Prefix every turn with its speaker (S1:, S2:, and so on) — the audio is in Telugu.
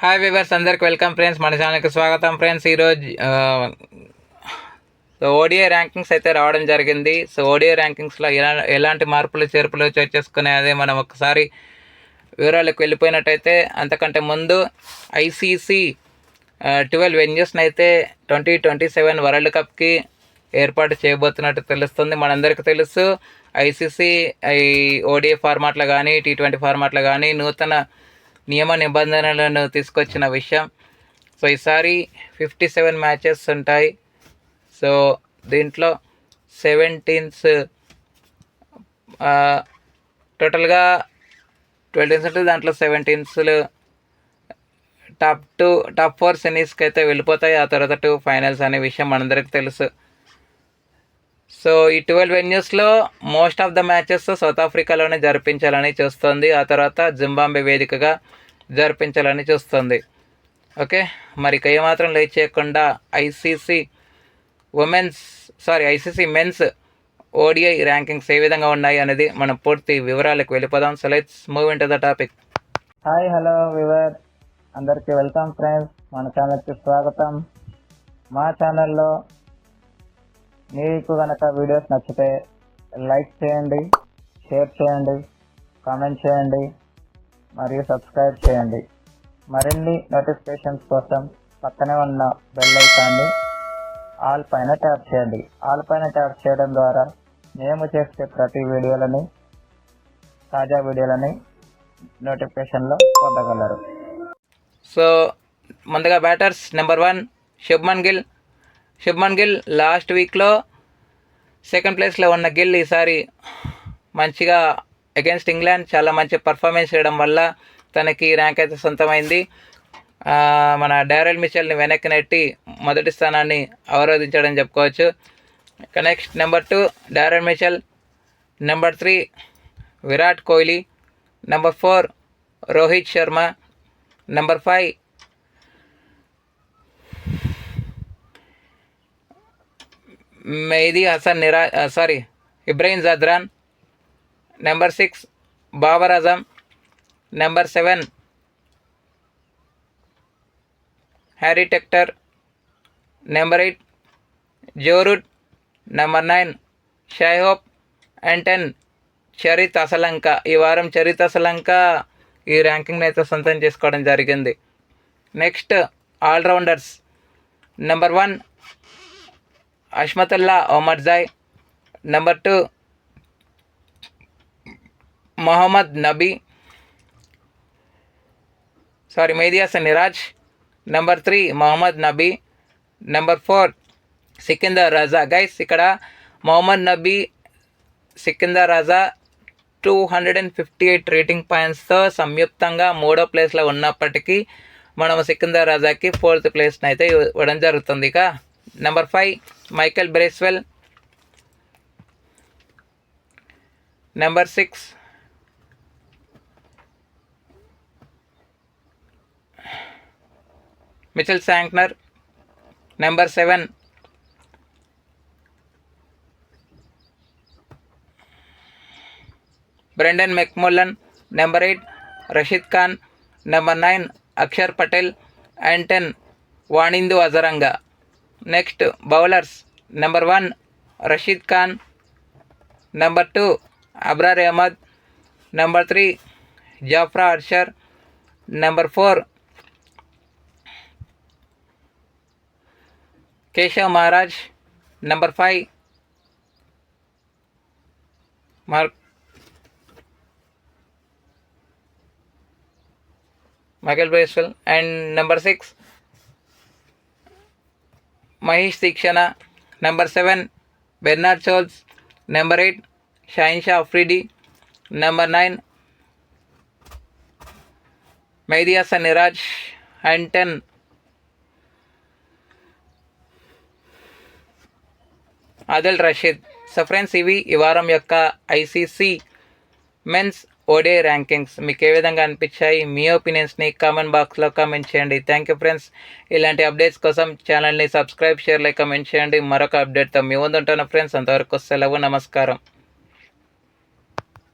S1: హాయ్ వ్యూవర్స్, అందరికి వెల్కమ్ ఫ్రెండ్స్. మన ఛానల్కి స్వాగతం ఫ్రెండ్స్. ఈరోజు ఓడిఐ ర్యాంకింగ్స్ అయితే రావడం జరిగింది. సో ఓడిఐ ర్యాంకింగ్స్లో ఎలాంటి మార్పులు చేర్పులు చేసుకునేది మనం ఒకసారి వివరాలకు వెళ్ళిపోయినట్టయితే, అంతకంటే ముందు ఐసీసీ 12 వెన్యూస్ని అయితే 2027 వరల్డ్ కప్కి ఏర్పాటు చేయబోతున్నట్టు తెలుస్తుంది. మనందరికీ తెలుసు, ఐసీసీ ఈ ఓడిఐ ఫార్మాట్లో కానీ T20 ఫార్మాట్లో కానీ నూతన నియమ నిబంధనలను తీసుకొచ్చిన విషయం. సో ఈసారి 57 మ్యాచెస్ ఉంటాయి. సో దీంట్లో 17 టోటల్గా 12 టీమ్స్ ఉంటుంది. దాంట్లో 17 టాప్ 4 సెమీస్కి అయితే వెళ్ళిపోతాయి. ఆ తర్వాత 2 ఫైనల్స్ అనే విషయం మనందరికీ తెలుసు. సో ఈ 12 వెన్యూస్లో most of the matches south ఆఫ్రికాలోనే జరిపించాలని చూస్తుంది. ఆ తర్వాత జింబాబ్వే వేదికగా జరిపించాలని చూస్తుంది. ఓకే, మరి ఏమాత్రం లేట్ చేయకుండా ఐసీసీ మెన్స్ ఓడిఐ ర్యాంకింగ్స్ ఏ విధంగా ఉన్నాయి అనేది మనం పూర్తి వివరాలకు వెళ్ళిపోదాం. So let's move in to the topic.
S2: Hi, hello viewer, అందరికీ వెల్కమ్ ఫ్రెండ్స్. మన ఛానల్కి స్వాగతం. మా ఛానల్లో మీకు కనుక వీడియోస్ నచ్చితే లైక్ చేయండి, షేర్ చేయండి, కామెంట్ చేయండి మరియు సబ్స్క్రైబ్ చేయండి. మరిన్ని నోటిఫికేషన్స్ కోసం పక్కనే ఉన్న బెల్ ఐకాన్ని ఆల్ పైన ట్యాప్ చేయండి. ఆల్ పైన ట్యాప్ చేయడం ద్వారా మేము చేసే ప్రతి తాజా వీడియోలని నోటిఫికేషన్లో పొందగలరు.
S1: సో ముందుగా batters number 1 Shubman Gill last వీక్లో సెకండ్ ప్లేస్లో ఉన్న గిల్ ఈసారి మంచిగా అగెన్స్ట్ ఇంగ్లాండ్ చాలా మంచి పర్ఫార్మెన్స్ చేయడం వల్ల తనకి ర్యాంక్ అయితే సొంతమైంది. మన డారెల్ మిచెల్ని వెనక్కి నెట్టి మొదటి స్థానాన్ని అవరోధించడం చెప్పుకోవచ్చు. Next number 2 Daryl Mitchell, number 3 Virat Kohli, number 4 Rohit Sharma, number 5 Mehidy Hasan Ibrahim Zadran, number 6 Babar Azam, number 7 Harry Tector, number 8 Joe Root, number 9 Shai Hope and 10 Charith Asalanka. ఈ వారం చరిత్ అసలంక ఈ ర్యాంకింగ్ని అయితే సొంతం చేసుకోవడం జరిగింది. Next all-rounders number 1 Azmatullah Omarzai, number 2 Mehidy Hasan Miraz, number 3 Mohammad Nabi, number 4 Sikandar Raza. Guys, ఇక్కడ మొహమ్మద్ నబీ, సికిందర్ రజా 258 రేటింగ్ పాయింట్స్తో సంయుక్తంగా 3వ ప్లేస్లో ఉన్నప్పటికీ మనం సికిందర్ రజాకి 4th ప్లేస్ని అయితే ఇవ్వడం జరుగుతుంది. ఇక number 5 Michael Bracewell, number 6 Mitchell Santner, number 7 Brandon McMullen, number 8 Rashid Khan, number 9 Axar Patel and 10 Wanindu Hasaranga. Next bowlers number 1 Rashid Khan, number 2 Abrar Ahmed, number 3 Jofra Archer, number 4 Keshav Maharaj, number 5 Michael Bracewell and number 6 Maheesh Theekshana, number 7 Bernard Scholtz, number 8 Shaheen Shah Afridi, number 9 Mehidy Hasan Miraz and 10 Adil Rashid. So friends, ఇవి ఈ వారం యొక్క ఐసీసీ మెన్స్ ఓడిఐ ర్యాంకింగ్స్. మీకు ఏ విధంగా అనిపించాయి? మీ ఒపీనియన్స్ని కామెంట్ బాక్స్లో కామెంట్ చేయండి. Thank you friends. ఇలాంటి అప్డేట్స్ కోసం ఛానల్ని సబ్స్క్రైబ్, షేర్, లైక్, కామెంట్ చేయండి. మరొక అప్డేట్తో మీ ముందు ఉంటాను ఫ్రెండ్స్. అంతవరకు సెలవు, నమస్కారం.